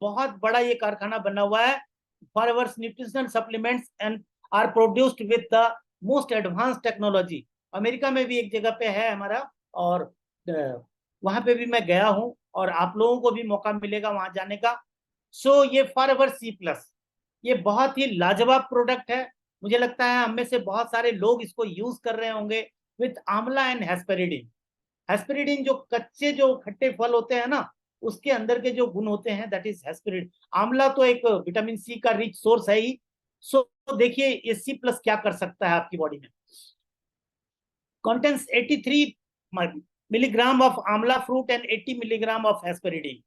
बहुत बड़ा ये कारखाना बना हुआ है। Forever's nutritional supplements and are produced with the most advance technology. America में भी एक जगह पे है हमारा, और वहां पे भी मैं गया हूं, और आप लोगों को भी मौका मिलेगा वहां जाने का। सो ये फॉरएवर सी प्लस, ये बहुत ही लाजवाब प्रोडक्ट है। मुझे लगता है हम में से बहुत सारे लोग इसको यूज कर रहे होंगे विथ आंवला एंड हेस्पेरिडिन। हेस्पेरिडिन जो कच्चे जो खट्टे फल होते हैं ना, उसके अंदर के जो गुण होते हैं, दैट इज हेस्पेरिडिन। आंवला तो एक विटामिन सी का रिच सोर्स है ही। सो देखिए ये सी प्लस क्या कर सकता है आपकी बॉडी में। contains 83 मिलीग्राम ऑफ आंवला fruit and 80 milligram of hesperidin.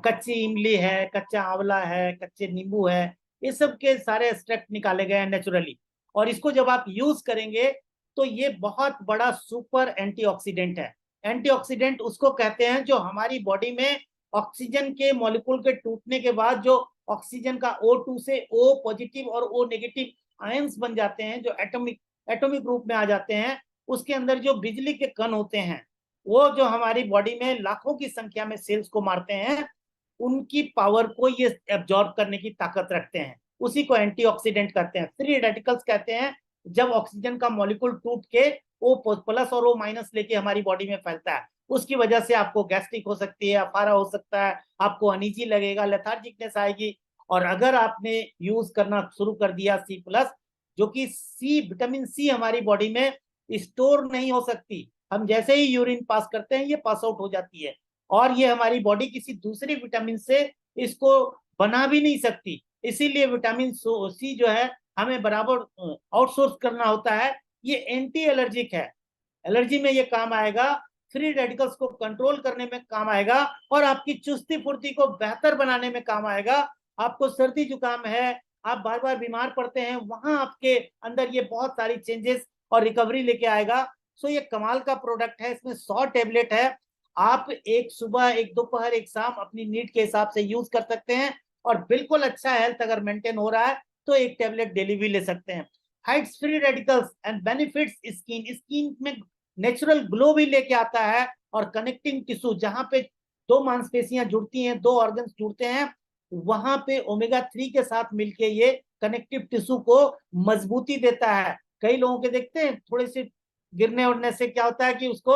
कच्ची इमली है, कच्चा आंवला है, कच्चे नींबू है, ये सब के सारे एक्सट्रैक्ट निकाले गए हैं नेचुरली। और इसको जब आप यूज करेंगे तो ये बहुत बड़ा सुपर एंटीऑक्सीडेंट है। एंटीऑक्सीडेंट उसको कहते हैं जो हमारी बॉडी में ऑक्सीजन के मॉलिक्यूल के टूटने के बाद जो ऑक्सीजन का O2 से O पॉजिटिव और O नेगेटिव आयंस बन जाते हैं, जो एटॉमिक एटॉमिक रूप में आ जाते हैं, उसके अंदर जो बिजली के कण होते हैं, वो जो हमारी बॉडी में लाखों की संख्या में सेल्स को मारते हैं, उनकी पावर को ये एब्जॉर्ब करने की ताकत रखते हैं। उसी को एंटीऑक्सीडेंट कहते हैं। फ्री रेडिकल्स कहते हैं जब ऑक्सीजन का मॉलिक्यूल टूट के O प्लस और O माइनस लेके हमारी बॉडी में फैलता है, उसकी वजह से आपको गैस्ट्रिक हो सकती है, अफारा हो सकता है, आपको अनईजी लगेगा, लेथार्जिकनेस आएगी। और अगर आपने यूज करना शुरू कर दिया सी प्लस, जो कि सी विटामिन सी हमारी बॉडी में स्टोर नहीं हो सकती, हम जैसे ही यूरिन पास करते हैं ये पास आउट हो जाती है, और ये हमारी बॉडी किसी दूसरी विटामिन से इसको बना भी नहीं सकती। इसीलिए विटामिन सी जो है हमें बराबर आउटसोर्स करना होता है। ये एंटी एलर्जिक है, एलर्जी में ये काम आएगा, फ्री रेडिकल्स को कंट्रोल करने में काम आएगा, और आपकी चुस्ती फुर्ती को बेहतर बनाने में काम आएगा। आपको सर्दी जुकाम है, आप बार बार बीमार पड़ते हैं, वहां आपके अंदर ये बहुत सारी चेंजेस और रिकवरी लेके आएगा। सो ये कमाल का प्रोडक्ट है। इसमें 100 टेबलेट है। आप एक सुबह, एक दोपहर, एक शाम अपनी नीड के हिसाब से यूज कर सकते हैं, और बिल्कुल अच्छा हेल्थ अगर मेंटेन हो रहा है तो एक टेबलेट डेली भी ले सकते हैं। Heights free radicals and benefits skin, skin में नेचुरल ग्लो भी लेके आता है। और कनेक्टिंग टिश्यू, जहां पे दो मांसपेशियां जुड़ती हैं, दो ऑर्गन्स जुड़ते हैं, वहां पे ओमेगा 3 के साथ मिलके ये कनेक्टिव टिश्यू को मजबूती देता है। कई लोगों के देखते हैं थोड़े से गिरने उड़ने से क्या होता है कि उसको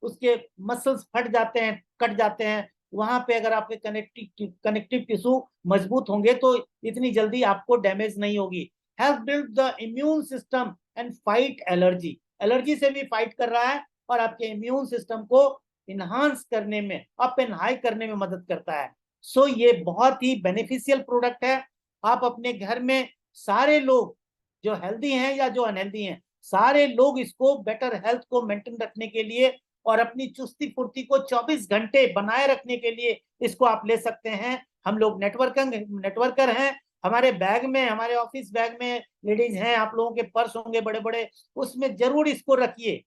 उसके मसल्स फट जाते हैं, कट जाते हैं। वहां पे अगर आपके कनेक्टिव टिश्यू मजबूत होंगे तो इतनी जल्दी आपको डैमेज नहीं होगी। Help build the immune system and fight allergy, allergy से भी फाइट कर रहा है, और आपके इम्यून सिस्टम को इनहांस करने में, अप एंड हाई करने में मदद करता है। सो ये बहुत ही बेनिफिशियल प्रोडक्ट है। आप अपने घर में सारे लोग जो हेल्दी हैं या जो अनहेल्दी हैं, सारे लोग इसको बेटर हेल्थ को मेंटेन रखने के लिए और अपनी चुस्ती फुर्ती को 24 घंटे बनाए रखने के लिए इसको आप ले सकते हैं। हम लोग नेटवर्कर हैं। हमारे बैग में, हमारे ऑफिस बैग में लेडीज हैं, आप लोगों के पर्स होंगे बड़े बड़े, उसमें जरूर इसको रखिए।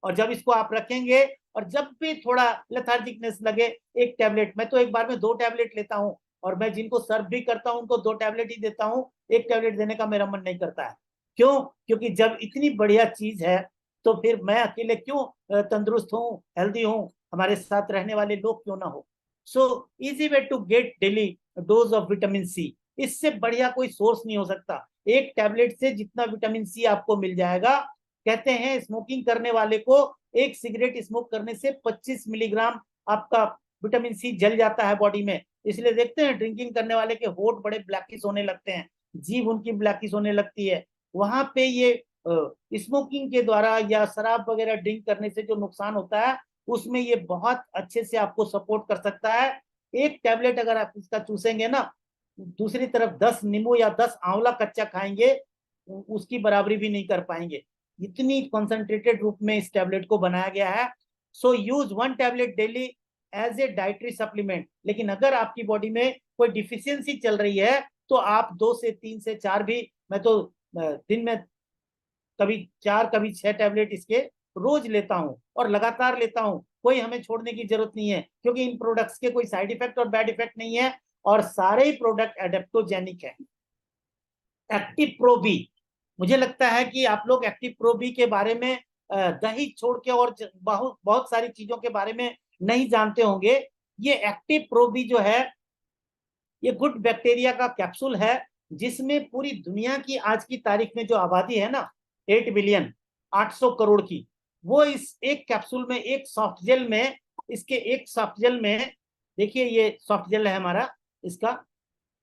और जब इसको आप रखेंगे, और जब भी थोड़ा लेथार्जिकनेस लगे, एक टैबलेट, मैं तो एक बार में 2 टैबलेट लेता हूँ, और मैं जिनको सर्व भी करता हूँ उनको 2 टैबलेट ही देता हूँ। एक टैबलेट देने का मेरा मन नहीं करता है। क्यों? क्योंकि जब इतनी बढ़िया चीज है तो फिर मैं अकेले क्यों तंदुरुस्त हूँ, हेल्दी हूँ, हमारे साथ रहने वाले लोग क्यों ना हो। So easy way to get daily dose of vitamin C. इससे बढ़िया कोई सोर्स नहीं हो सकता। एक टैबलेट से जितना विटामिन सी आपको मिल जाएगा, कहते हैं स्मोकिंग करने वाले को एक सिगरेट स्मोक करने से 25 मिलीग्राम आपका विटामिन सी जल जाता है बॉडी में। इसलिए देखते हैं ड्रिंकिंग करने वाले के होठ बड़े ब्लैकिश होने लगते हैं, जीभ उनकी ब्लैकिश होने लगती है। वहां पे ये स्मोकिंग के द्वारा या शराब वगैरह ड्रिंक करने से जो नुकसान होता है, उसमें ये बहुत अच्छे से आपको सपोर्ट कर सकता है। एक टैबलेट अगर आप इसका चूसेंगे ना, दूसरी तरफ 10 नींबू या 10 आंवला कच्चा खाएंगे, उसकी बराबरी भी नहीं कर पाएंगे। इतनी कॉन्सेंट्रेटेड रूप में इस टैबलेट को बनाया गया है। So use 1 tablet daily as a dietary supplement. लेकिन अगर आपकी बॉडी में कोई डिफिशियंसी चल रही है तो आप 2 से 3 से 4 भी, मैं तो दिन में कभी 4 कभी 6 टैबलेट इसके रोज लेता हूँ, और लगातार लेता हूँ। कोई हमें छोड़ने की जरूरत नहीं है, क्योंकि इन प्रोडक्ट्स के कोई साइड इफेक्ट और बैड इफेक्ट नहीं है, और सारे ही प्रोडक्ट एडेप्टोजेनिक है। एक्टिव प्रो बी, मुझे लगता है कि आप लोग एक्टिव प्रो बी के बारे में दही छोड़ के और बहुत बहुत सारी चीजों के बारे में नहीं जानते होंगे। ये एक्टिव प्रो बी जो है, ये गुड बैक्टीरिया का कैप्सूल है, जिसमें पूरी दुनिया की आज की तारीख में जो आबादी है ना 8 बिलियन 800 करोड़ की, वो इस एक कैप्सूल में, एक सॉफ्ट जेल में, इसके एक सॉफ्ट जेल में, देखिए ये सॉफ्ट जेल है हमारा इसका।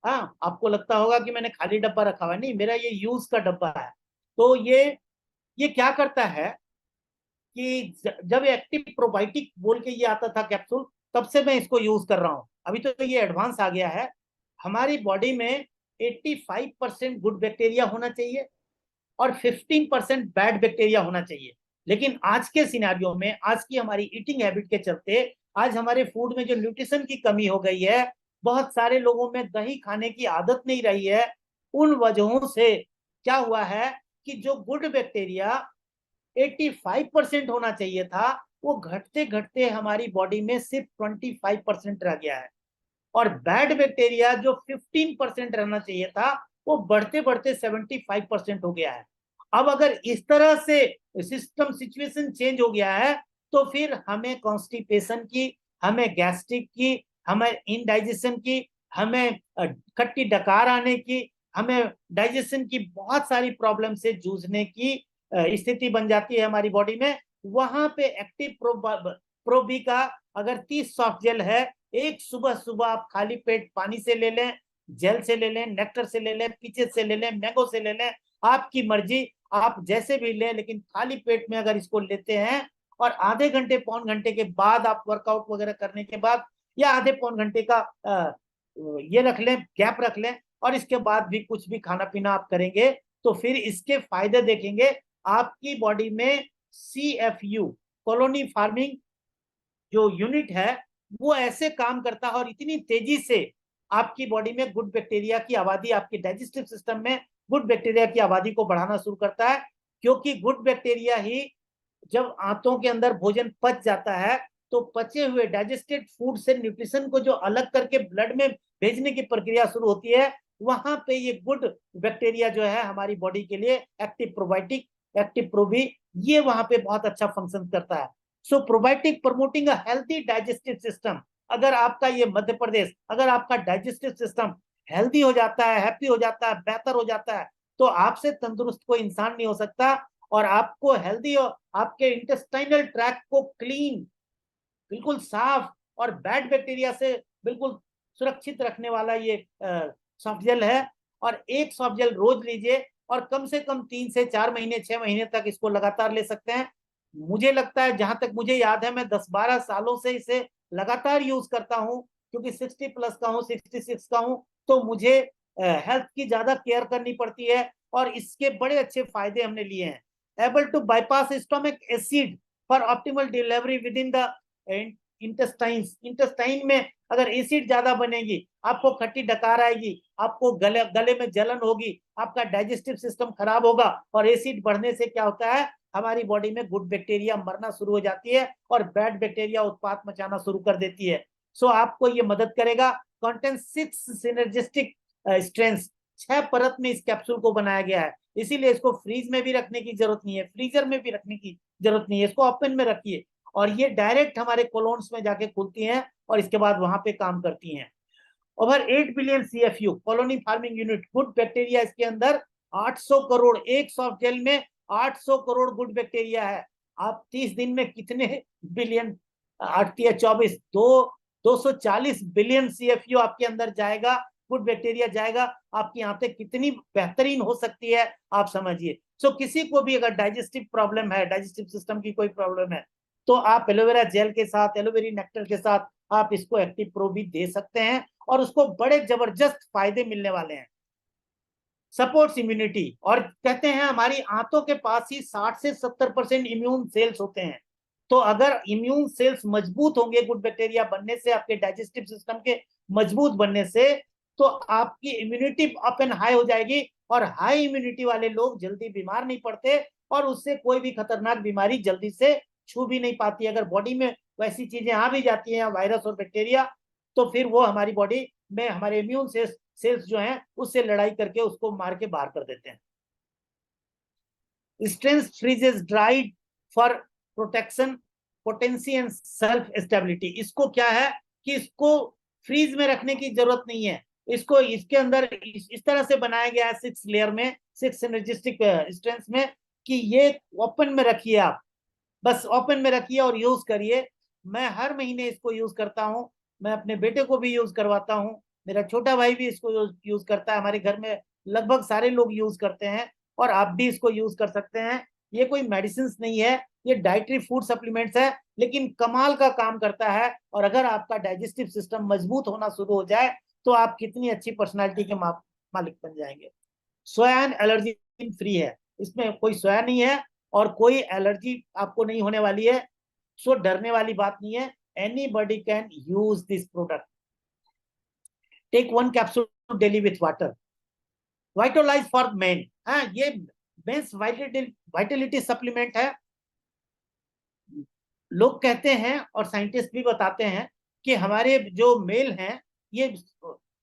हाँ, आपको लगता होगा कि मैंने खाली डब्बा रखा हुआ है, नहीं, मेरा ये यूज का डब्बा है। तो ये क्या करता है कि जब एक्टिव प्रोबायोटिक बोल के ये आता था कैप्सूल, तब से मैं इसको यूज कर रहा हूँ। अभी तो ये एडवांस आ गया है। हमारी बॉडी में 85% गुड बैक्टीरिया होना चाहिए और 15% बैड बैक्टीरिया होना चाहिए। लेकिन आज के सिनेरियो में, आज की हमारी ईटिंग हैबिट के चलते, आज हमारे फूड में जो न्यूट्रिशन की कमी हो गई है, बहुत सारे लोगों में दही खाने की आदत नहीं रही है, उन वजहों से क्या हुआ है कि जो गुड बैक्टीरिया 85% होना चाहिए था, वो घटते घटते हमारी बॉडी में सिर्फ 25% रह गया है। और बैड बैक्टीरिया जो 15% रहना चाहिए था, वो बढ़ते बढ़ते 75% हो गया है। अब अगर इस तरह से सिस्टम सिचुएशन चेंज हो गया है, तो फिर हमें कॉन्स्टिपेशन की, हमें गैस्ट्रिक की, हमें इनडाइजेशन की, हमें खट्टी डकार आने की, हमें डाइजेशन की बहुत सारी प्रॉब्लम से जूझने की स्थिति बन जाती है हमारी बॉडी में। वहां पे एक्टिव प्रोबी का अगर 30 सॉफ्ट जेल है, एक सुबह सुबह आप खाली पेट पानी से ले लें, जेल से ले लें, नेक्टर से ले लें, पीचेस से ले लें, मैंगो से ले लें, आपकी मर्जी, आप जैसे भी लें, लेकिन खाली पेट में अगर इसको लेते हैं और आधे घंटे पौन घंटे के बाद आप वर्कआउट वगैरह करने के बाद, या आधे पौन घंटे का ये रख लें, गैप रख लें, और इसके बाद भी कुछ भी खाना पीना आप करेंगे, तो फिर इसके फायदे देखेंगे। आपकी बॉडी में CFU कॉलोनी फार्मिंग जो यूनिट है, वो ऐसे काम करता है और इतनी तेजी से आपकी बॉडी में गुड बैक्टीरिया की आबादी, आपके डाइजेस्टिव सिस्टम में गुड बैक्टीरिया की आबादी को बढ़ाना शुरू करता है। क्योंकि गुड बैक्टीरिया ही जब आंतों के अंदर भोजन पच जाता है, तो पचे हुए डाइजेस्टेड फूड से न्यूट्रिशन को जो अलग करके ब्लड में भेजने की प्रक्रिया शुरू होती है, वहां पे ये गुड बैक्टीरिया जो है हमारी बॉडी के लिए एक्टिव प्रोबायोटिक, एक्टिव प्रोबी, ये वहां पे बहुत अच्छा फंक्शन करता है। So probiotic promoting a healthy digestive system. अगर आपका ये मध्य प्रदेश, अगर आपका डाइजेस्टिव सिस्टम हेल्दी हो जाता है, हैप्पी हो जाता है, बेहतर हो जाता है, तो आपसे तंदुरुस्त कोई इंसान नहीं हो सकता। और आपको हेल्दी और आपके इंटेस्टाइनल ट्रैक को क्लीन, बिल्कुल साफ और बैड बैक्टीरिया से बिल्कुल सुरक्षित रखने वाला ये सॉफ्ट जेल है। और एक सॉफ्ट जेल रोज लीजिए, और कम से कम 3 से 4 महीने, 6 महीने तक इसको लगातार ले सकते हैं। मुझे लगता है, जहां तक मुझे याद है, मैं 10-12 सालों से इसे लगातार यूज करता हूं, क्योंकि 60 प्लस का हूं, 66 का हूं, तो मुझे हेल्थ की ज्यादा केयर करनी पड़ती है, और इसके बड़े अच्छे फायदे हमने लिए हैं। Able to bypass stomach acid for optimal delivery within the intestine में अगर एसिड ज्यादा बनेगी, आपको खट्टी डकार आएगी, आपको गले में जलन होगी, आपका डाइजेस्टिव सिस्टम खराब होगा, और एसिड बढ़ने से क्या होता है, हमारी बॉडी में गुड बैक्टीरिया मरना शुरू हो जाती है और बैड बैक्टीरिया उत्पात मचाना शुरू कर देती है। सो आपको ये मदद करेगा। कंटेंट 6 सिनर्जिस्टिक स्ट्रेंथ, 6 परत में इस कैप्सूल को बनाया गया है, इसीलिए इसको फ्रीज में भी रखने की जरूरत नहीं है, फ्रीजर में भी रखने की जरूरत नहीं है, इसको ओपन में रखिए, और ये डायरेक्ट हमारे कोलोन्स में जाके खुलती हैं और इसके बाद वहां पे काम करती हैं। Over 8 billion CFU colony farming unit, good bacteria इसके अंदर 800 करोड़, एक सॉफ्ट जेल में 800 करोड़ गुड बैक्टीरिया है। आप 30 दिन में कितने बिलियन, 8 या 24, 240 बिलियन CFU आपके अंदर जाएगा, गुड बैक्टीरिया जाएगा। आपकी आंतें कितनी बेहतरीन हो सकती है आप समझिए। सो किसी को भी अगर डाइजेस्टिव प्रॉब्लम है, डाइजेस्टिव सिस्टम की कोई प्रॉब्लम है, तो आप एलोवेरा जेल के साथ, एलोवेरी नेक्टर के साथ आप इसको एक्टिव प्रो भी दे सकते हैं, और उसको बड़े जबरदस्त फायदे मिलने वाले हैं। सपोर्ट्स इम्यूनिटी, और कहते हैं हमारी आंतों के पास ही 60 से 70% इम्यून सेल्स होते हैं। तो अगर इम्यून सेल्स मजबूत होंगे गुड बैक्टीरिया बनने से, आपके डाइजेस्टिव सिस्टम के मजबूत बनने से, तो आपकी इम्यूनिटी अप एंड हाई हो जाएगी, और हाई इम्यूनिटी वाले लोग जल्दी बीमार नहीं पड़ते, और उससे कोई भी खतरनाक बीमारी जल्दी से छू भी नहीं पाती। अगर बॉडी में वैसी चीजें आ भी जाती हैं, वायरस और बैक्टीरिया, तो फिर वो हमारी बॉडी में हमारे इम्यून सेल्स जो हैं उससे लड़ाई करके उसको मार के बाहर कर देते हैं। Strength freezes dried for protection, potency and self stability. इसको क्या है कि इसको फ्रीज में रखने की जरूरत नहीं है, इसको इसके अंदर इस तरह से बनाया गया है 6 लेयर में, 6 सिनर्जिस्टिक स्ट्रेंथ में, कि ये ओपन में रखिए आप, बस ओपन में रखिए और यूज करिए। मैं हर महीने इसको यूज करता हूँ, मैं अपने बेटे को भी यूज करवाता हूँ, मेरा छोटा भाई भी इसको यूज करता है, हमारे घर में लगभग सारे लोग यूज करते हैं, और आप भी इसको यूज कर सकते हैं। ये कोई मेडिसिन नहीं है, ये डाइटरी फूड सप्लीमेंट्स है, लेकिन कमाल का काम करता है। और अगर आपका डाइजेस्टिव सिस्टम मजबूत होना शुरू हो जाए तो आप कितनी अच्छी पर्सनालिटी के मालिक बन जाएंगे। सोया एलर्जी फ्री है, इसमें कोई सोया नहीं है और कोई एलर्जी आपको नहीं होने वाली है, सो डरने वाली बात नहीं है। Anybody can use this product. Take 1 capsule daily with water. Vitolize for men, हाँ ये मेंस वाइटलिटी सप्लीमेंट है। लोग कहते हैं और साइंटिस्ट भी बताते हैं कि हमारे जो मेल हैं, ये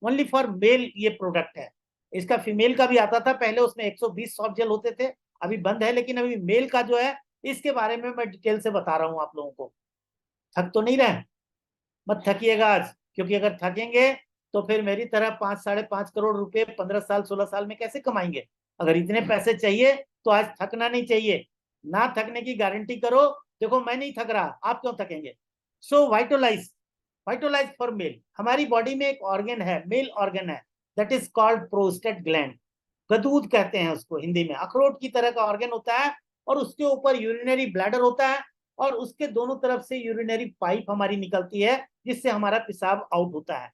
ओनली फॉर मेल ये प्रोडक्ट है। इसका फीमेल का भी आता था पहले, उसमें 120 सॉफ्ट जेल होते थे, अभी बंद है, लेकिन अभी मेल का जो है इसके बारे में मैं डिटेल से बता रहा हूं आप लोगों को। थक तो नहीं रहे? मत थकिएगा आज, क्योंकि अगर थकेंगे तो फिर मेरी तरह 5-5.5 करोड़ रुपए 15 साल 16 साल में कैसे कमाएंगे? अगर इतने पैसे चाहिए तो आज थकना नहीं चाहिए, ना थकने की गारंटी करो। देखो मैं नहीं थक रहा, आप क्यों थकेंगे? So Vitolize, Vitolize for male. हमारी बॉडी में एक ऑर्गन है, मेल ऑर्गन है, that is called prostate gland. गदूद कहते हैं उसको हिंदी में, अखरोट की तरह का ऑर्गन होता है, और उसके ऊपर यूरिनरी ब्लैडर होता है, और उसके दोनों तरफ से यूरिनरी पाइप हमारी निकलती है, जिससे हमारा पेशाब आउट होता है।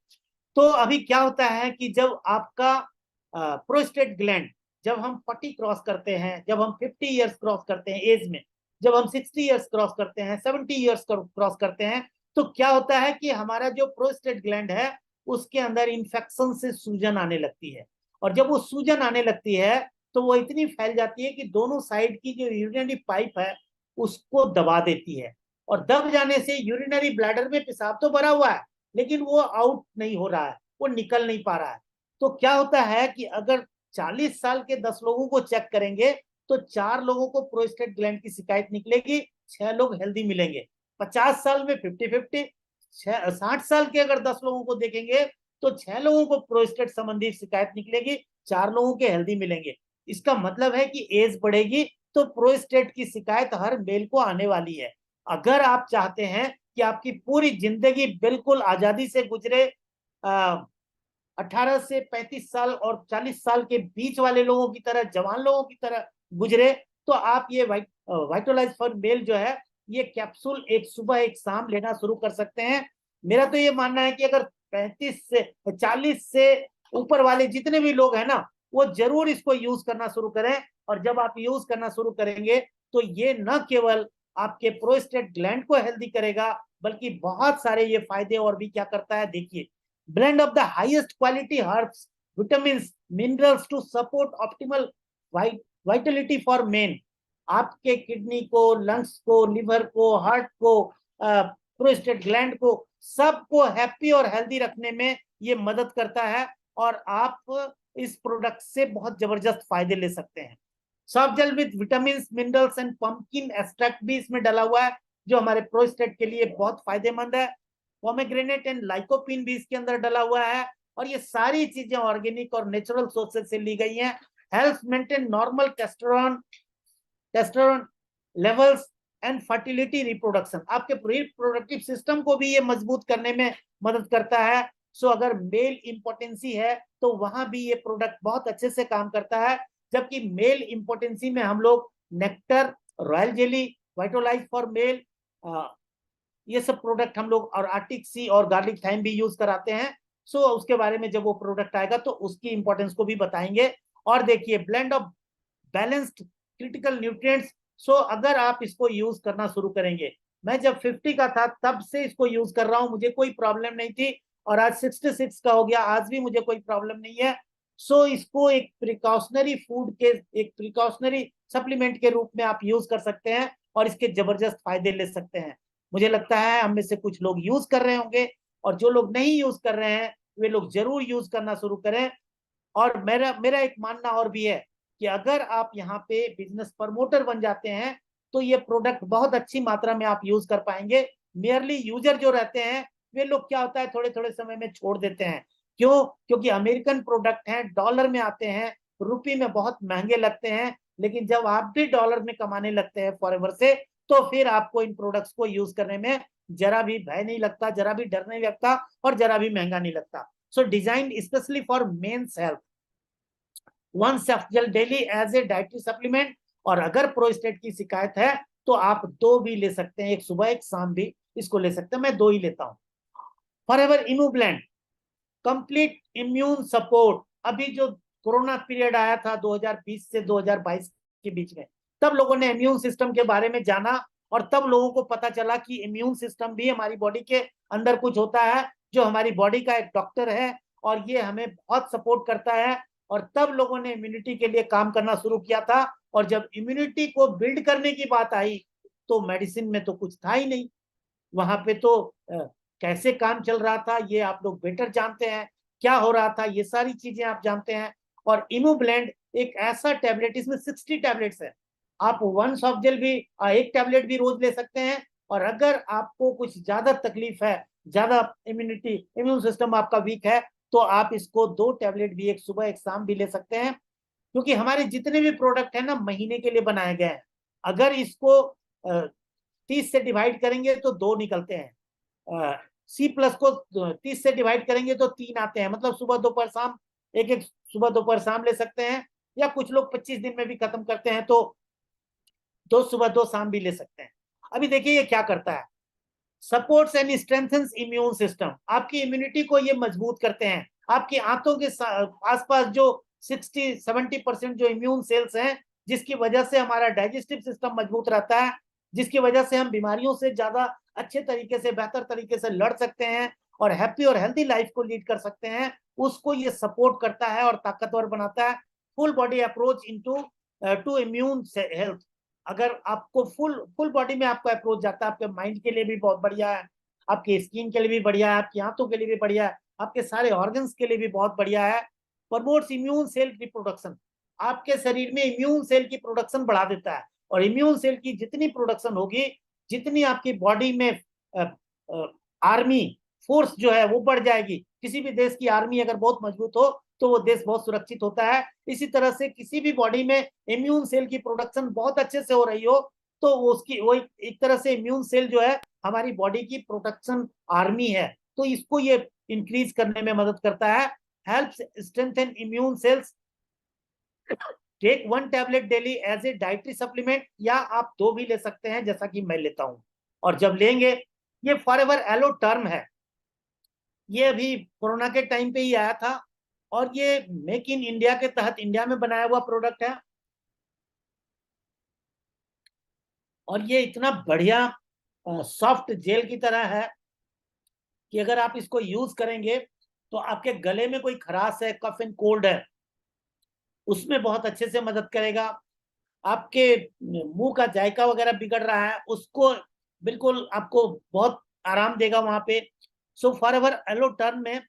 तो अभी क्या होता है कि जब आपका प्रोस्टेट ग्लैंड, जब हम 40 क्रॉस करते हैं, जब हम 50 ईयर्स क्रॉस करते हैं एज में, जब हम 60 ईयर्स क्रॉस करते हैं, 70 ईयर्स क्रॉस करते हैं, तो क्या होता है कि हमारा जो प्रोस्टेट ग्लैंड है उसके अंदर इंफेक्शन से सूजन आने लगती है। और जब वो सूजन आने लगती है तो वो इतनी फैल जाती है कि दोनों साइड की जो यूरिनरी पाइप है उसको दबा देती है, और दब जाने से यूरिनरी ब्लैडर में पेशाब तो भरा हुआ है, लेकिन वो आउट नहीं हो रहा है, वो निकल नहीं पा रहा है। तो क्या होता है कि अगर 40 साल के 10 लोगों को चेक करेंगे तो 4 लोगों को प्रोस्टेट ग्लैंड की शिकायत निकलेगी, 6 लोग हेल्दी मिलेंगे। 50 साल में 50-50, 60 साल के अगर 10 लोगों को देखेंगे तो 6 लोगों को प्रोस्टेट संबंधी शिकायत निकलेगी, 4 लोगों के हेल्दी मिलेंगे। इसका मतलब है कि एज बढ़ेगी तो प्रोस्टेट की शिकायत हर मेल को आने वाली है। अगर आप चाहते हैं कि आपकी पूरी जिंदगी बिल्कुल आजादी से गुजरे, 18 से 35 साल और 40 साल के बीच वाले लोगों की तरह, जवान लोगों की तरह गुजरे, तो आप ये वाइटोलाइज फॉर मेल जो है, ये कैप्सूल एक सुबह एक शाम लेना शुरू कर सकते हैं। मेरा तो ये मानना है कि अगर 35 से 40 से ऊपर वाले जितने भी लोग हैं ना, वो जरूर इसको यूज करना शुरू करें। और जब आप यूज करना शुरू करेंगे तो ये न केवल आपके प्रोस्टेट ग्लैंड को हेल्दी करेगा, बल्कि बहुत सारे ये फायदे और भी क्या करता है, देखिए। blend of the highest quality herbs, vitamins, minerals to support optimal vitality for men। आपके किडनी को, लंग्स को, लिवर को, हार्ट को, प्रोस्टेट ग्लैंड को, सबको हैप्पी और हेल्दी रखने में ये मदद करता है, और आप इस प्रोडक्ट से बहुत जबरदस्त फायदे ले सकते हैं। Soft gel with vitamin, minerals and pumpkin extract भी इसमें डाला हुआ है, जो हमारे प्रोस्टेट के लिए बहुत फायदेमंद है। पोमेग्रेनेट एंड लाइकोपिन भी इसके अंदर डाला हुआ है, और ये सारी चीजें ऑर्गेनिक और नेचुरल सोर्सेज से ली गई हैं। Help maintain normal testosterone levels and fertility reproduction. आपके रिप्रोडक्टिव सिस्टम को भी ये मजबूत करने में मदद करता है। सो अगर मेल इंपोर्टेंसी है तो वहां भी ये प्रोडक्ट बहुत अच्छे से काम करता है। जबकि मेल इंपोर्टेंसी में हम लोग nectar, royal jelly, Vitolize for male, ये सब प्रोडक्ट हम लोग, और आर्टिक सी और गार्लिक थाइम भी यूज कराते हैं। सो उसके बारे में जब वो प्रोडक्ट आएगा तो उसकी इंपॉर्टेंस को भी बताएंगे। और देखिए, blend of balanced critical nutrients. So अगर आप इसको यूज करना शुरू करेंगे, मैं जब 50 का था तब से इसको यूज कर रहा हूं, मुझे कोई प्रॉब्लम नहीं थी, और आज 66 का हो गया, आज भी मुझे कोई प्रॉब्लम नहीं है। सो इसको एक प्रिकॉशनरी फूड के, एक प्रिकॉशनरी सप्लीमेंट के रूप में आप यूज कर सकते हैं, और इसके जबरदस्त फायदे ले सकते हैं। मुझे लगता है हम में से कुछ लोग यूज कर रहे होंगे, और जो लोग नहीं यूज कर रहे हैं वे लोग जरूर यूज करना शुरू करें। और मेरा मेरा एक मानना और भी है कि अगर आप यहाँ पे बिजनेस प्रमोटर बन जाते हैं तो ये प्रोडक्ट बहुत अच्छी मात्रा में आप यूज कर पाएंगे। मेयरली यूजर जो रहते हैं वे लोग क्या होता है, थोड़े थोड़े समय में छोड़ देते हैं, क्यों? क्योंकि अमेरिकन प्रोडक्ट हैं, डॉलर में आते हैं, रुपये में बहुत महंगे लगते हैं, लेकिन जब आप भी डॉलर में कमाने लगते हैं फॉरेवर से, तो फिर आपको इन प्रोडक्ट्स को यूज करने में जरा भी भय नहीं लगता, जरा भी डर नहीं लगता, और जरा भी महंगा नहीं लगता। So design specially for men's health, one soft gel daily as a dietary supplement. और अगर प्रोस्टेट की शिकायत है तो आप 2 भी ले सकते हैं, एक सुबह एक शाम भी इसको ले सकते हैं, मैं 2 ही लेता हूँ। Forever इम्यूब्लेंड complete immune support. अभी जो कोरोना पीरियड आया था 2020 से 2022 के बीच में, तब लोगों ने इम्यून सिस्टम के बारे में जाना, और तब लोगों को पता चला कि इम्यून सिस्टम भी हमारी बॉडी के अंदर कुछ होता है, जो हमारी बॉडी का एक डॉक्टर है, और ये हमें बहुत सपोर्ट करता है। और तब लोगों ने इम्यूनिटी के लिए काम करना शुरू किया था। और जब इम्यूनिटी को बिल्ड करने की बात आई, तो मेडिसिन में तो कुछ था ही नहीं। वहां पे तो कैसे काम चल रहा था ये आप लोग बेटर जानते हैं, क्या हो रहा था ये सारी चीजें आप जानते हैं। और इमोब्लेंड एक ऐसा टैबलेट, इसमें 60 टैबलेट्स है, आप वन सॉफ्ट जेल भी एक टैबलेट भी रोज ले सकते हैं। और अगर आपको कुछ ज्यादा तकलीफ है, ज्यादा इम्यूनिटी इम्यून सिस्टम आपका वीक है, तो आप इसको 2 टैबलेट भी, एक सुबह एक शाम भी ले सकते हैं। क्योंकि हमारे जितने भी प्रोडक्ट है ना, महीने के लिए बनाए गए हैं। अगर इसको 30 से डिवाइड करेंगे तो 2 निकलते हैं, सी प्लस को 30 से डिवाइड करेंगे तो 3 आते हैं, मतलब सुबह दोपहर शाम एक एक सुबह दोपहर शाम ले सकते हैं। या कुछ लोग 25 दिन में भी खत्म करते हैं, तो 2 सुबह 2 शाम भी ले सकते हैं। अभी देखिए ये क्या करता है, supports and strengthens immune system, आपकी इम्यूनिटी को ये मजबूत करते हैं। आपकी आंतों के आसपास जो 60-70% जो इम्यून सेल्स हैं, जिसकी वजह से हमारा डाइजेस्टिव सिस्टम मजबूत रहता है, जिसकी वजह से हम बीमारियों से ज्यादा अच्छे तरीके से, बेहतर तरीके से लड़ सकते हैं, और हैप्पी और हेल्थी लाइफ को लीड कर सकते हैं, उसको ये सपोर्ट करता है और ताकतवर बनाता है। Full body approach into two immune health. अगर आपको फुल फुल बॉडी में आपको अप्रोच जाता है, आपके माइंड के लिए भी बहुत बढ़िया है, आपकी स्किन के लिए भी बढ़िया है, आपकी आंतों के लिए भी बढ़िया है, आपके सारे ऑर्गन्स के लिए भी बहुत बढ़िया है। प्रमोट्स इम्यून सेल रिप्रोडक्शन, आपके शरीर में इम्यून सेल की प्रोडक्शन बढ़ा देता है। और इम्यून सेल की जितनी प्रोडक्शन होगी, जितनी आपकी बॉडी में आर्मी फोर्स जो है वो बढ़ जाएगी। किसी भी देश की आर्मी अगर बहुत मजबूत हो, तो वो देश बहुत सुरक्षित होता है। इसी तरह से किसी भी बॉडी में इम्यून सेल की प्रोडक्शन बहुत अच्छे से हो रही हो, तो उसकी वो एक तरह से इम्यून सेल जो है हमारी बॉडी की प्रोटेक्शन आर्मी है, तो इसको ये इंक्रीज करने में मदद करता है। Helps strengthen immune cells. Take 1 tablet daily as a dietary supplement, या आप 2 भी ले सकते हैं जैसा कि मैं लेता हूं। और जब लेंगे, ये फॉरएवर एलो टर्म है, ये अभी कोरोना के टाइम पे ही आया था, और ये मेक इन इंडिया के तहत इंडिया में बनाया हुआ प्रोडक्ट है। और ये इतना बढ़िया सॉफ्ट जेल की तरह है कि अगर आप इसको यूज करेंगे, तो आपके गले में कोई खराश है, कफ एंड कोल्ड है, उसमें बहुत अच्छे से मदद करेगा। आपके मुंह का जायका वगैरह बिगड़ रहा है, उसको बिल्कुल आपको बहुत आराम देगा वहां पे। सो फॉरएवर एलो टर्म में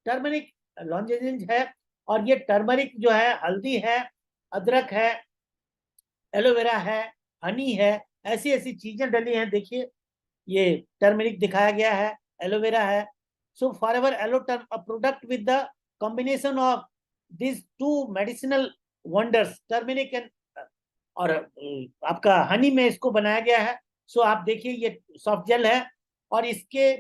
टर्मरिक लॉन्जेजेंस है, और ये टर्मरिक जो है हल्दी है, अदरक है, एलोवेरा है, हनी है, ऐसी ऐसी चीजें डली हैं। देखिए ये टर्मरिक दिखाया गया है, एलोवेरा है। So Forever aloe term a product with the combination of this 2 medicinal wonders, turmeric and और आपका हनी में इसको बनाया गया है। सो आप देखिए ये सॉफ्ट जेल है, और इसके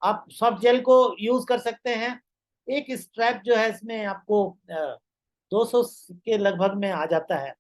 आप सॉफ्ट जेल को यूज कर सकते हैं। एक स्ट्रैप जो है इसमें आपको 200 के लगभग में आ जाता है,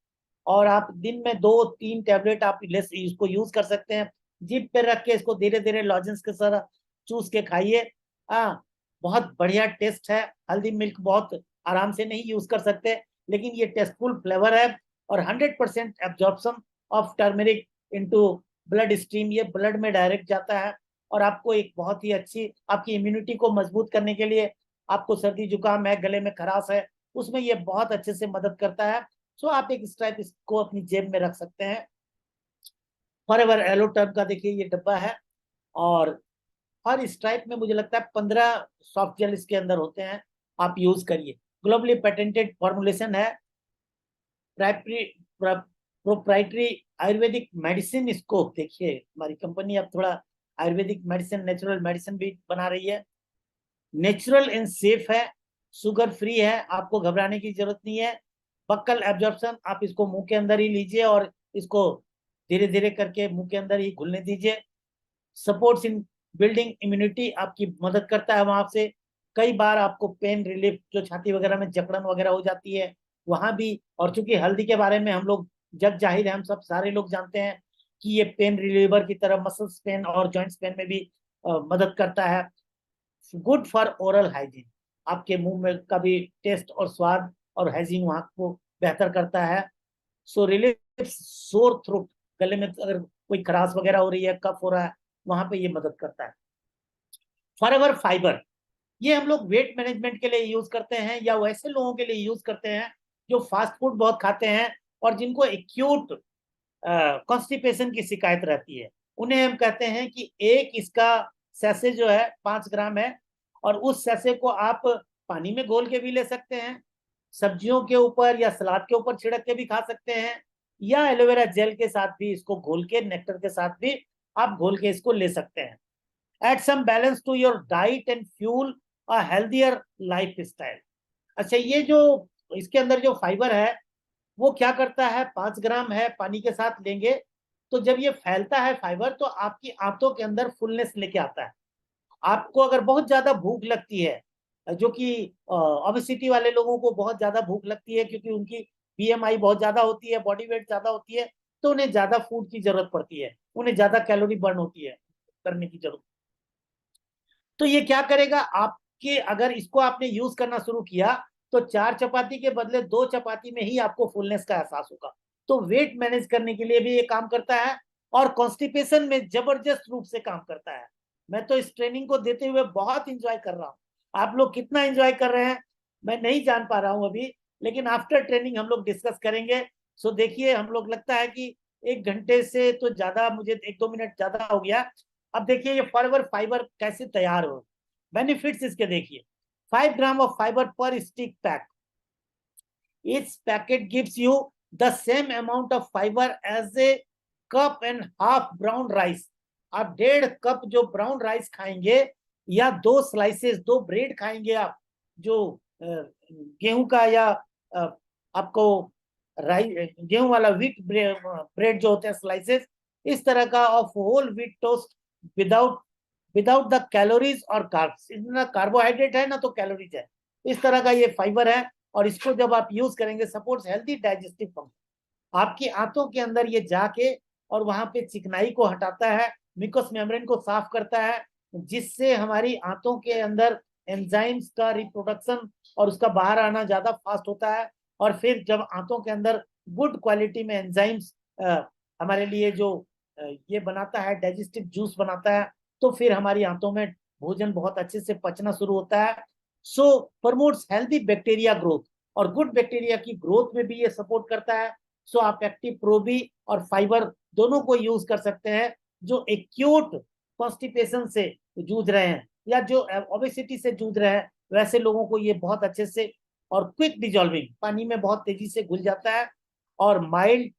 और आप दिन में 2-3 टैबलेट आप इसको यूज कर सकते हैं। जीभ पे रख के इसको धीरे धीरे लॉजेंस के साथ चूस के खाइए। हाँ, बहुत बढ़िया टेस्ट है। हल्दी मिल्क बहुत आराम से नहीं यूज कर सकते, लेकिन ये टेस्टफुल फ्लेवर है। और 100% absorption of turmeric into blood stream, ये ब्लड में डायरेक्ट जाता है, और आपको एक बहुत ही अच्छी आपकी इम्यूनिटी को मजबूत करने के लिए, आपको सर्दी जुकाम है, गले में खराश है, उसमें ये बहुत अच्छे से मदद करता है। सो आप एक स्ट्राइप इसको अपनी जेब में रख सकते हैं। फॉरएवर एलो टर्म का देखिए ये डब्बा है, और हर स्ट्राइप में मुझे लगता है 15 सॉफ्ट जेल इसके अंदर होते हैं। आप यूज करिए, ग्लोबली पेटेंटेड फॉर्मुलेशन है, प्रोप्राइटरी आयुर्वेदिक मेडिसिन। इसको देखिए हमारी कंपनी अब थोड़ा आयुर्वेदिक मेडिसिन, नेचुरल मेडिसिन भी बना रही है। नेचुरल एंड सेफ है, शुगर फ्री है, आपको घबराने की जरूरत नहीं है। बक्कल एब्जॉर्प्शन, आप इसको मुंह के अंदर ही लीजिए और इसको धीरे धीरे करके मुंह के अंदर ही घुलने दीजिए। सपोर्ट्स इन बिल्डिंग इम्यूनिटी, आपकी मदद करता है वहां से। कई बार आपको पेन रिलीफ, जो छाती वगैरह में जकड़न वगैरह हो जाती है वहां भी, और चूंकि हल्दी के बारे में हम लोग जग जाहिर है, हम सब सारे लोग जानते हैं कि ये पेन रिलीवर की तरह मसल्स पेन और जॉइंट्स पेन में भी मदद करता है। गुड फॉर ओरल हाइजीन, आपके मुंह में का भी टेस्ट और स्वाद और हाइजीन वहां को बेहतर करता है। सो रिलीफ सोर थ्रोट, गले में अगर कोई खराश वगैरह हो रही है, कफ हो रहा है, वहां पे ये मदद करता है। फॉरएवर फाइबर, ये हम लोग वेट मैनेजमेंट के लिए यूज करते हैं, या वैसे लोगों के लिए यूज करते हैं जो फास्ट फूड बहुत खाते हैं और जिनको एक्यूट कॉन्स्टिपेशन की शिकायत रहती है। उन्हें हम कहते हैं कि एक इसका सैसे जो है 5 ग्राम है, और उस सैसे को आप पानी में घोल के भी ले सकते हैं, सब्जियों के ऊपर या सलाद के ऊपर छिड़क के भी खा सकते हैं, या एलोवेरा जेल के साथ भी इसको घोल के, नेक्टर के साथ भी आप घोल के इसको ले सकते हैं। Add some balance to your diet and fuel a healthier lifestyle. अच्छा, ये जो इसके अंदर जो फाइबर है वो क्या करता है, 5 ग्राम है, पानी के साथ लेंगे तो जब ये फैलता है फाइबर तो आपकी आंतों के अंदर फुलनेस लेके आता है। आपको अगर बहुत ज्यादा भूख लगती है, जो कि ओबेसिटी वाले लोगों को बहुत ज्यादा भूख लगती है क्योंकि उनकी बीएमआई बहुत ज्यादा होती है, बॉडी वेट ज्यादा होती है, तो उन्हें ज्यादा फूड की जरूरत पड़ती है, उन्हें ज्यादा कैलोरी बर्न होती है, करने की जरूरत। तो ये क्या करेगा, आपके अगर इसको आपने यूज करना शुरू किया तो 4 चपाती के बदले 2 चपाती में ही आपको फुलनेस का एहसास होगा। तो वेट मैनेज करने के लिए भी ये काम करता है और कॉन्स्टिपेशन में जबरदस्त रूप से काम करता है। मैं तो इस ट्रेनिंग को देते हुए बहुत इंजॉय कर रहा हूँ। आप लोग कितना इंजॉय कर रहे हैं मैं नहीं जान पा रहा हूँ अभी, लेकिन आफ्टर ट्रेनिंग हम लोग डिस्कस करेंगे। सो देखिए, हम लोग लगता है कि 1 घंटे से तो ज्यादा, मुझे 1-2 मिनट ज्यादा हो गया। अब देखिए ये फॉरएवर फाइबर कैसे तैयार हो, बेनिफिट्स इसके देखिए। 5 ग्राम ऑफ फाइबर पर stick pack, each packet gives you the same amount of fiber as a cup and half brown rice। आप 1.5 कप जो ब्राउन राइस खाएंगे, या 2 स्लाइसेस, 2 ब्रेड खाएंगे आप, जो गेहूं का या आपको गेहूं वाला व्हीट ब्रेड जो होते हैं स्लाइसेस, इस तरह का of whole wheat toast, without without the calories और कार्ब्स, ना कार्बोहाइड्रेट है ना तो कैलोरीज है, इस तरह का ये फाइबर है। और इसको जब आप यूज करेंगे, सपोर्ट्स हेल्दी डाइजेस्टिव फंक्शन, आपकी आंतों के अंदर ये जाके और वहां पे चिकनाई को हटाता है, म्यूकस मेम्ब्रेन को साफ करता है, जिससे हमारी आंतों के अंदर एंजाइम्स का रिप्रोडक्शन और उसका बाहर आना ज्यादा फास्ट होता है। और फिर जब आंतों के अंदर गुड क्वालिटी में एंजाइम्स हमारे लिए जो ये बनाता है, डाइजेस्टिव जूस बनाता है, तो फिर हमारी आंतों में भोजन बहुत अच्छे से पचना शुरू होता है। सो प्रमोट्स हेल्दी बैक्टीरिया ग्रोथ, और गुड बैक्टीरिया की ग्रोथ में भी ये सपोर्ट करता है। सो आप एक्टिव प्रोबी और फाइबर दोनों को यूज कर सकते हैं, जो एक्यूट कॉन्स्टिपेशन से जूझ रहे हैं या जो ओबेसिटी से जूझ रहे हैं, वैसे लोगों को ये बहुत अच्छे से और क्विक डिजॉल्विंग, पानी में बहुत तेजी से घुल जाता है, और माइल्ड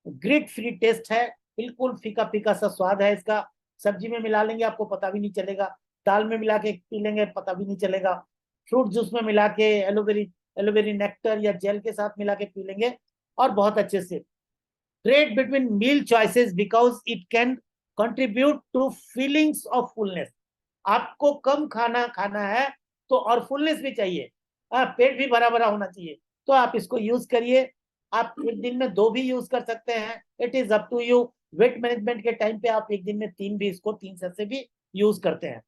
ग्रिट फ्री टेस्ट है, बिल्कुल फीका फीका सा स्वाद है इसका। सब्जी में मिला लेंगे आपको पता भी नहीं चलेगा, दाल में मिला के पी लेंगे पता भी नहीं चलेगा, फ्रूट जूस में मिला के, एलोवेरी नेक्टर या जेल के साथ मिला के पी लेंगे, और बहुत अच्छे से। Great between meal choices because it can contribute to feelings of fullness. आपको कम खाना खाना है तो और फुलनेस भी चाहिए, पेट भी भरा भरा होना चाहिए, तो आप इसको यूज करिए। आप एक दिन में 2 भी यूज कर सकते हैं, it is up to you. Weight management के टाइम पे आप एक दिन में 3 भी, इसको 3 से भी यूज करते हैं।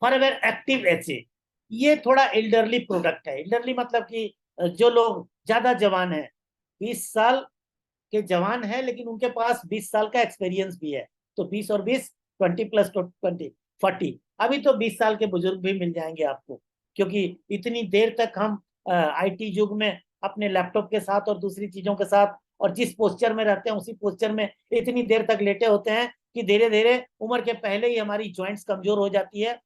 फॉरएवर एक्टिव एचे, ये थोड़ा एल्डरली प्रोडक्ट है। एल्डरली मतलब कि जो लोग ज्यादा जवान है, 20 साल के जवान है लेकिन उनके पास 20 साल का एक्सपीरियंस भी है, तो 20 और 20, 20+20, 40। अभी तो 20 साल के बुजुर्ग भी मिल जाएंगे आपको, क्योंकि इतनी देर तक हम आईटी युग में अपने लैपटॉप के साथ और दूसरी चीजों के साथ, और जिस पोस्चर में रहते हैं उसी पोस्चर में इतनी देर तक लेटे होते हैं कि धीरे धीरे उम्र के पहले ही हमारी जॉइंट्स कमजोर हो जाती है।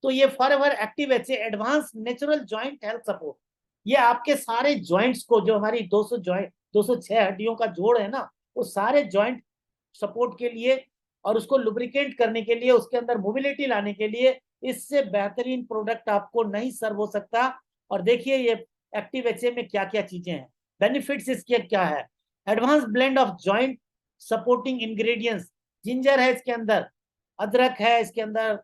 तो ये Forever active HA advance natural joint health support, ये आपके सारे जॉइंट्स को, जो हमारी 206 हड्डियों का जोड़ है ना, वो सारे जॉइंट सपोर्ट के लिए और उसको लुब्रिकेट करने के लिए, उसके अंदर मोबिलिटी लाने के लिए इससे बेहतरीन प्रोडक्ट आपको नहीं सर्व हो सकता। और देखिए ये एक्टिव एचए में क्या क्या चीजें हैं, बेनिफिट्स इसके क्या है। Advance blend of joint supporting ingredients, ginger है इसके अंदर, अदरक है इसके अंदर,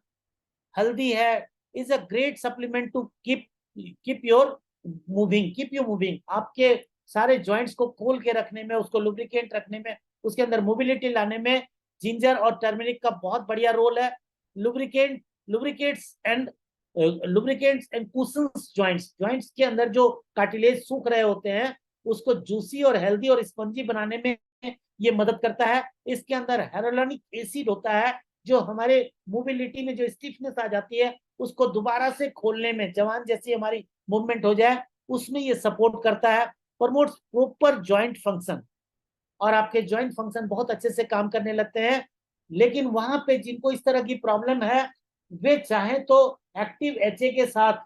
हल्दी है, is a great supplement to keep your moving, keep you moving, आपके सारे जॉइंट्स को खोल के रखने में, उसको लुब्रिकेट रखने में, उसके अंदर मोबिलिटी लाने में जिंजर और टर्मरिक का बहुत बढ़िया रोल है। Lubricants and cushions joints, joints के अंदर जो कार्टिलेज सूख रहे होते हैं उसको जूसी और हेल्दी और स्पंजी बनाने में ये मदद करता है। इसके अंदर हेरोलोनिक एसिड होता है जो हमारे मोबिलिटी में जो स्टिफनेस आ जाती है उसको दोबारा से खोलने में, जवान जैसी हमारी मूवमेंट हो जाए उसमें ये सपोर्ट करता है। प्रमोट्स प्रॉपर जॉइंट फंक्शन, और आपके जॉइंट फंक्शन बहुत अच्छे से काम करने लगते हैं। लेकिन वहां पे जिनको इस तरह की प्रॉब्लम है वे चाहे तो एक्टिव एचए के साथ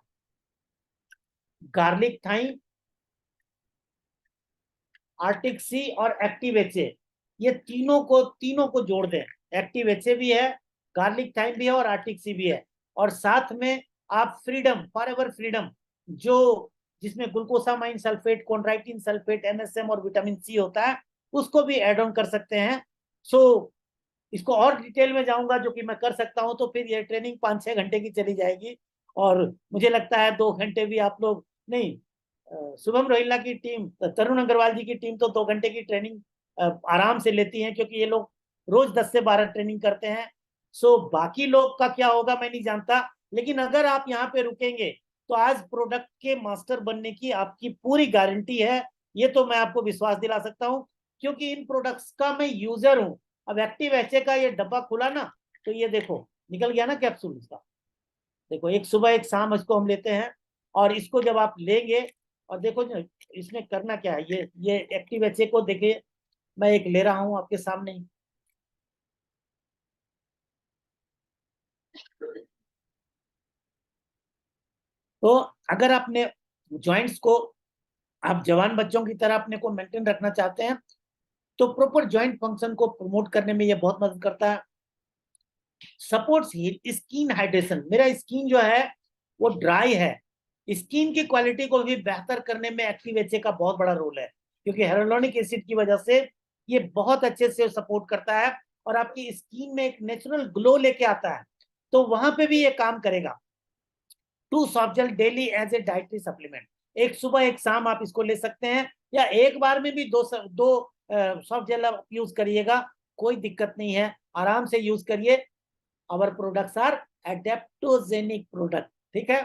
गार्लिक थाइम, आर्टिक सी और एक्टिव एचए, ये तीनों को जोड़ दें। एक्टिव एचए भी है, गार्लिक थाइम भी है और आर्टिक सी भी है। और साथ में आप फ्रीडम, फॉरएवर फ्रीडम, जो जिसमें ग्लूकोसामाइन सल्फेट, कॉन्ड्राइटिन सल्फेट, एमएसएम और विटामिन सी होता है, उसको भी एड ऑन कर सकते हैं। सो इसको और डिटेल में जाऊंगा जो कि मैं कर सकता हूं तो फिर ये ट्रेनिंग 5-6 घंटे की चली जाएगी। और मुझे लगता है 2 घंटे भी आप लोग नहीं, शुभम रोहिल्ला की टीम, तरुण अग्रवाल जी की टीम तो 2 घंटे की ट्रेनिंग आराम से लेती है, क्योंकि ये लोग रोज 10 से 12 ट्रेनिंग करते हैं। सो बाकी लोग का क्या होगा मैं नहीं जानता, लेकिन अगर आप यहाँ पे रुकेंगे तो आज प्रोडक्ट के मास्टर बनने की आपकी पूरी गारंटी है। ये तो मैं आपको विश्वास दिला सकता हूँ, क्योंकि इन प्रोडक्ट्स का मैं यूजर हूँ। अब एक्टिव एचए का ये डब्बा खुला ना, तो ये देखो निकल गया ना कैप्सूल इसका। देखो एक सुबह एक शाम इसको हम लेते हैं, और इसको जब आप लेंगे, और देखो इसमें करना क्या है, ये एक्टिव एचए को देखिए, मैं एक ले रहा हूं आपके सामने ही। तो अगर आपने जॉइंट्स को, आप जवान बच्चों की तरह अपने को मेंटेन रखना चाहते हैं, तो प्रॉपर जॉइंट फंक्शन को प्रमोट करने में ये बहुत मदद करता है। सपोर्ट्स स्किन हाइड्रेशन, मेरा स्किन जो है वो ड्राई है, स्किन की क्वालिटी को भी बेहतर करने में एक्टिव एचए का बहुत बड़ा रोल है, क्योंकि हेरोलोनिक एसिड की वजह से ये बहुत अच्छे से सपोर्ट करता है और आपकी स्किन में एक नेचुरल ग्लो लेके आता है। तो वहां पे भी ये काम करेगा। 2 soft gel daily as a dietary supplement, एक सुबह एक शाम आप इसको ले सकते हैं, या एक बार में भी दो सॉफ्ट जेल आप यूज करिएगा, कोई दिक्कत नहीं है, आराम से यूज करिए। Our products are adaptogenic product, ठीक है।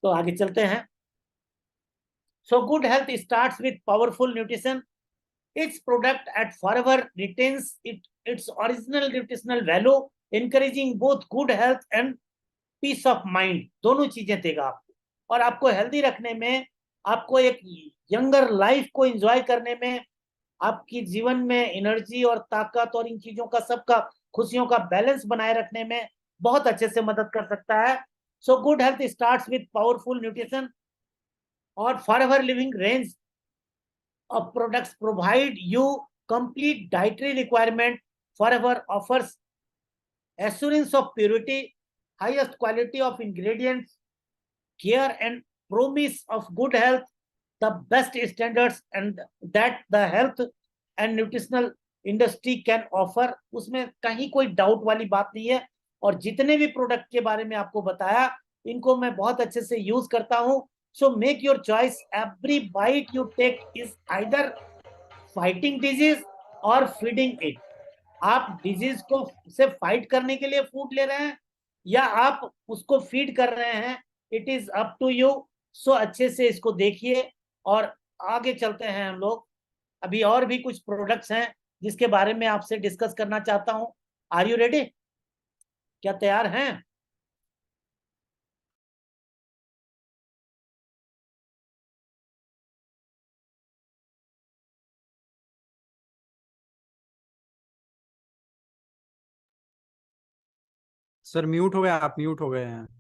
तो आगे चलते हैं। So good health starts with powerful nutrition. its product at forever retains its original nutritional value, encouraging both good health and peace of mind, दोनों चीजें देगा आपको। और आपको हेल्दी रखने में, आपको एक यंगर लाइफ को एंजॉय करने में, आपकी जीवन में एनर्जी और ताकत और इन चीजों का सबका खुशियों का बैलेंस बनाए रखने में बहुत अच्छे से मदद कर सकता है। So good health starts with powerful nutrition, और Forever Living range of products provide you complete dietary requirement. Forever offers assurance of purity, highest quality of ingredients, care and promise of good health, the best standards and that the health and nutritional industry can offer. उसमें कहीं कोई doubt वाली बात नहीं है। और जितने भी प्रोडक्ट के बारे में आपको बताया, इनको मैं बहुत अच्छे से यूज करता हूं। So make your choice, every bite you take is either fighting disease or feeding it. आप डिजीज को से फाइट करने के लिए फूड ले रहे हैं या आप उसको फीड कर रहे हैं, it is up to you. So अच्छे से इसको देखिए और आगे चलते हैं हम लोग। अभी और भी कुछ प्रोडक्ट्स हैं जिसके बारे में आपसे डिस्कस करना चाहता हूं। Are you ready? क्या तैयार हैं? सर म्यूट हो गए, आप म्यूट हो गए हैं।